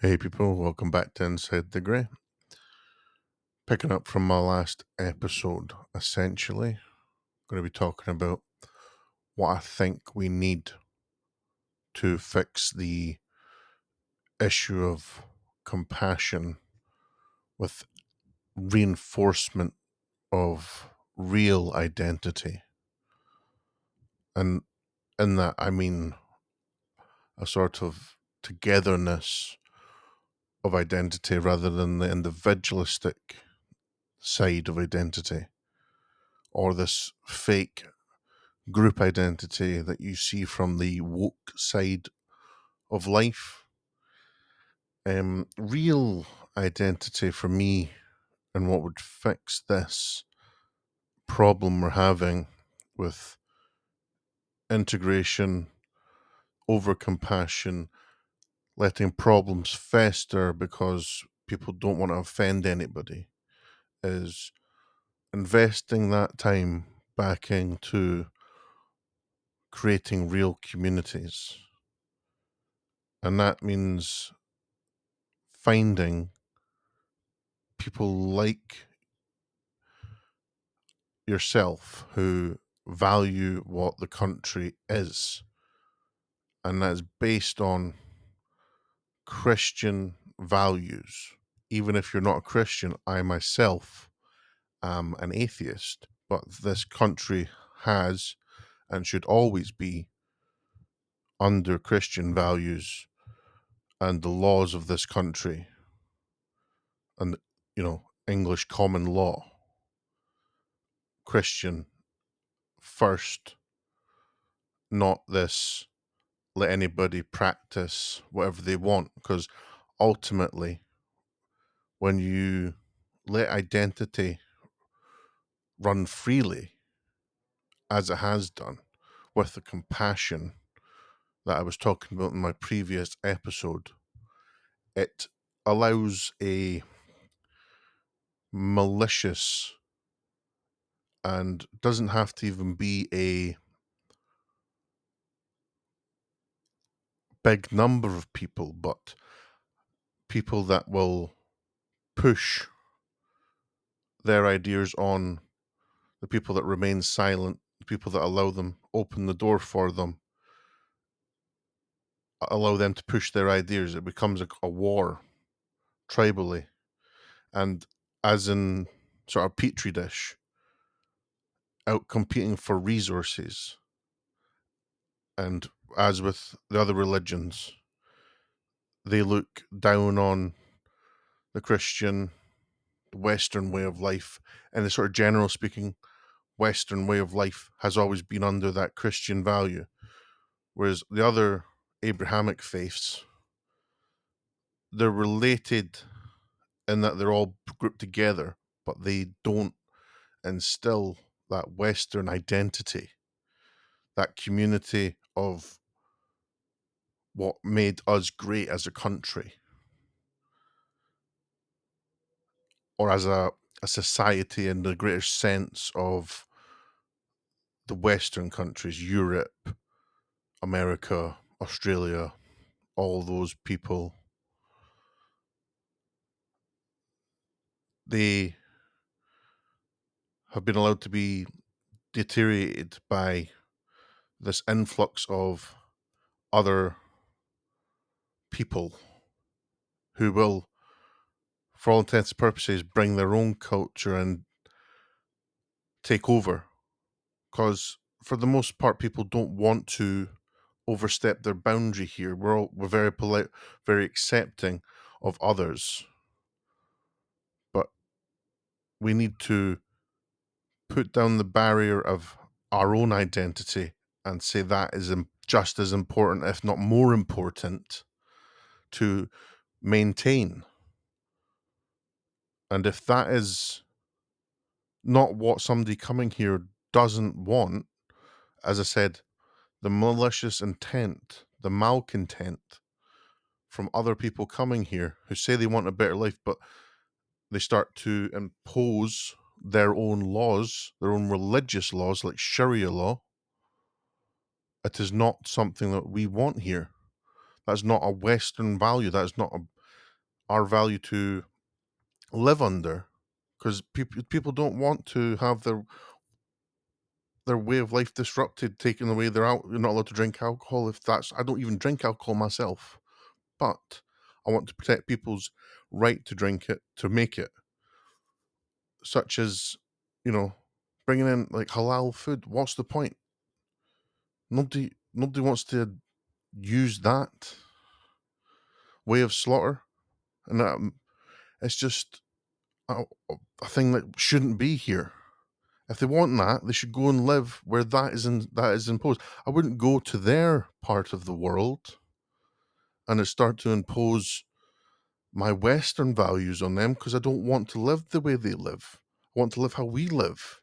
Hey people, welcome back to Inside the Grey. Picking up from my last episode, essentially, going to be talking about what I think we need to fix the issue of compassion with reinforcement of real identity. And in that, I mean a sort of togetherness of identity rather than the individualistic side of identity or this fake group identity that you see from the woke side of life. Real identity for me, and what would fix this problem we're having with integration, over compassion, letting problems fester because people don't want to offend anybody, is investing that time back into creating real communities. And that means finding people like yourself who value what the country is, and that's based on Christian values. Even if you're not a Christian, I myself am an atheist, but this country has and should always be under Christian values and the laws of this country and, English common law. Christian first, not this let anybody practice whatever they want, because ultimately when you let identity run freely as it has done with the compassion that I was talking about in my previous episode, it allows a malicious, and doesn't have to even be a big number of people, but people that will push their ideas on the people that remain silent, the people that allow them, open the door for them, allow them to push their ideas. It becomes a war tribally, and as in sort of petri dish, out competing for resources. And as with the other religions, they look down on the Christian, the Western way of life, and the sort of general speaking Western way of life has always been under that Christian value. Whereas the other Abrahamic faiths, they're related in that they're all grouped together, but they don't instill that Western identity, that community of what made us great as a country or as a society in the greater sense of the Western countries, Europe, America, Australia, all those people. They have been allowed to be deteriorated by this influx of other people who will, for all intents and purposes, bring their own culture and take over. Because for the most part, people don't want to overstep their boundary here. We're very polite, very accepting of others, but we need to put down the barrier of our own identity and say that is just as important, if not more important, to maintain. And if that is not what somebody coming here doesn't want, as I said, the malicious intent, the malcontent from other people coming here who say they want a better life, but they start to impose their own laws, their own religious laws like Sharia law. It is not something that we want here. That's not a Western value. That is not our value to live under, because people don't want to have their way of life disrupted, taken away. You're not allowed to drink alcohol. If that's I don't even drink alcohol myself, but I want to protect people's right to drink it, to make it, such as, you know, bringing in like halal food. What's the point? Nobody wants to use that way of slaughter, and it's just a, a thing that shouldn't be here. If they want that, they should go and live where that is imposed. I wouldn't go to their part of the world and start to impose my Western values on them, because I don't want to live the way they live. I want to live how we live.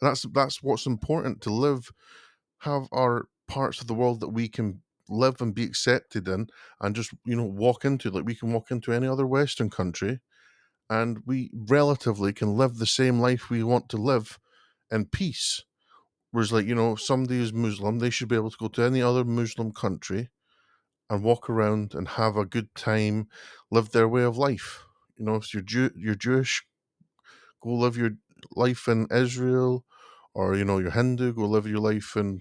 And that's what's important, to live, have our parts of the world that we can live and be accepted in, and just, walk into, like we can walk into any other Western country, and we relatively can live the same life we want to live in peace. Whereas, like, if somebody is Muslim, they should be able to go to any other Muslim country and walk around and have a good time, live their way of life. If you're Jewish, go live your life in Israel, or you're Hindu, go live your life in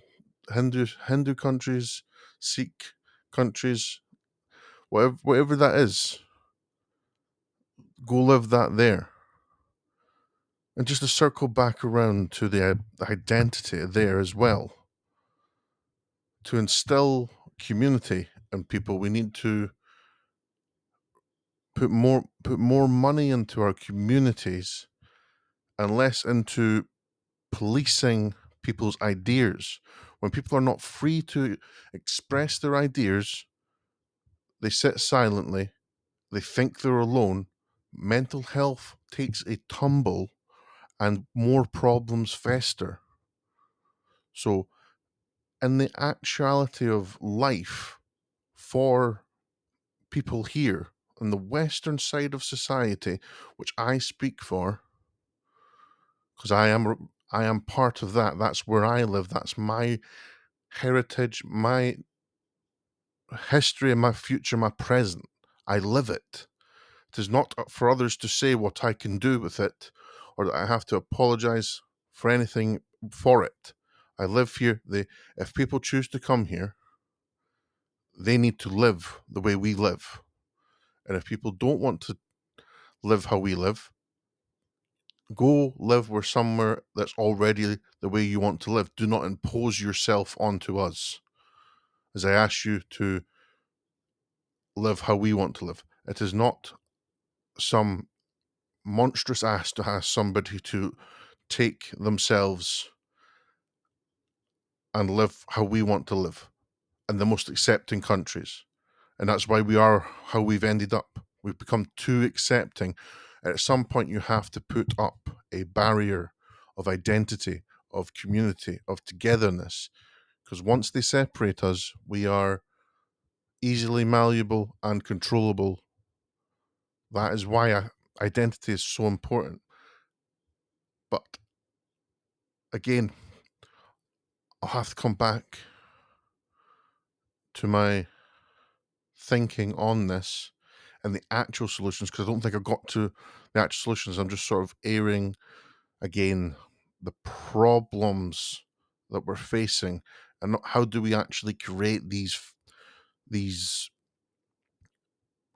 Hindu countries, Sikh countries, whatever that is, go live that there. And just to circle back around to the identity there as well, to instill community in people, we need to put more money into our communities and less into policing people's ideas. When people are not free to express their ideas, they sit silently, they think they're alone, mental health takes a tumble, and more problems fester. So, in the actuality of life for people here on the Western side of society, which I speak for, because I am part of that. That's where I live. That's my heritage, my history, and my future, my present. I live it. It is not up for others to say what I can do with it, or that I have to apologize for anything for it. I live here. If people choose to come here, they need to live the way we live. And if people don't want to live how we live, go live where somewhere that's already the way you want to live. Do not impose yourself onto us, as I ask you to live how we want to live. It is not some monstrous ask to ask somebody to take themselves and live how we want to live in the most accepting countries. And that's why we are how we've ended up. We've become too accepting. At some point, you have to put up a barrier of identity, of community, of togetherness. Because once they separate us, we are easily malleable and controllable. That is why identity is so important. But again, I'll have to come back to my thinking on this and the actual solutions, because I don't think I got to the actual solutions. I'm just sort of airing again the problems that we're facing, and how do we actually create these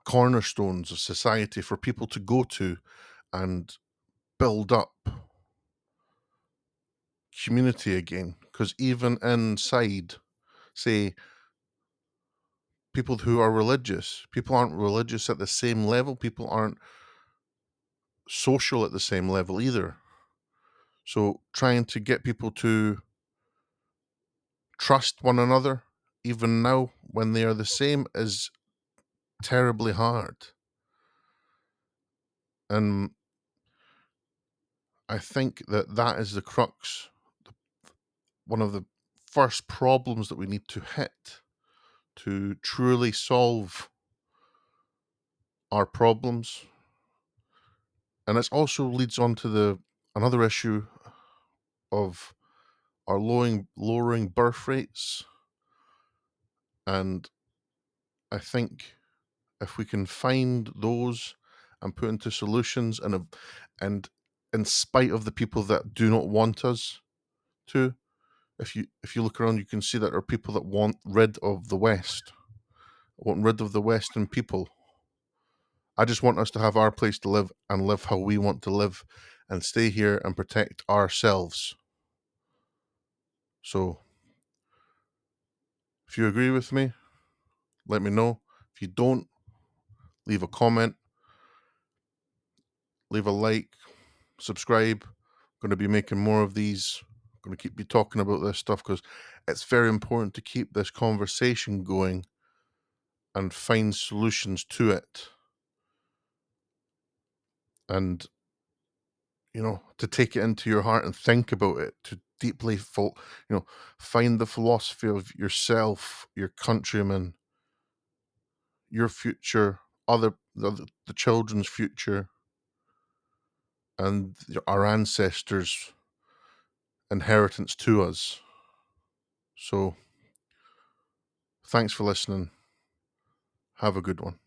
cornerstones of society for people to go to and build up community again. Because even inside, say, people who are religious, people aren't religious at the same level, people aren't social at the same level either. So trying to get people to trust one another, even now when they are the same, is terribly hard. And I think that is the crux, one of the first problems that we need to hit to truly solve our problems. And it also leads on to another issue of our lowering birth rates. And I think if we can find those and put into solutions, and in spite of the people that do not want us to, if you look around, you can see that there are people that want rid of the West, want rid of the Western people. I just want us to have our place to live and live how we want to live and stay here and protect ourselves. So, if you agree with me, let me know. If you don't, leave a comment, leave a like, subscribe. Going to be making more of these. Going to keep be talking about this stuff because it's very important to keep this conversation going and find solutions to it. And to take it into your heart and think about it, to deeply find the philosophy of yourself, your countrymen, your future, the children's future, and our ancestors' inheritance to us. So, thanks for listening. Have a good one.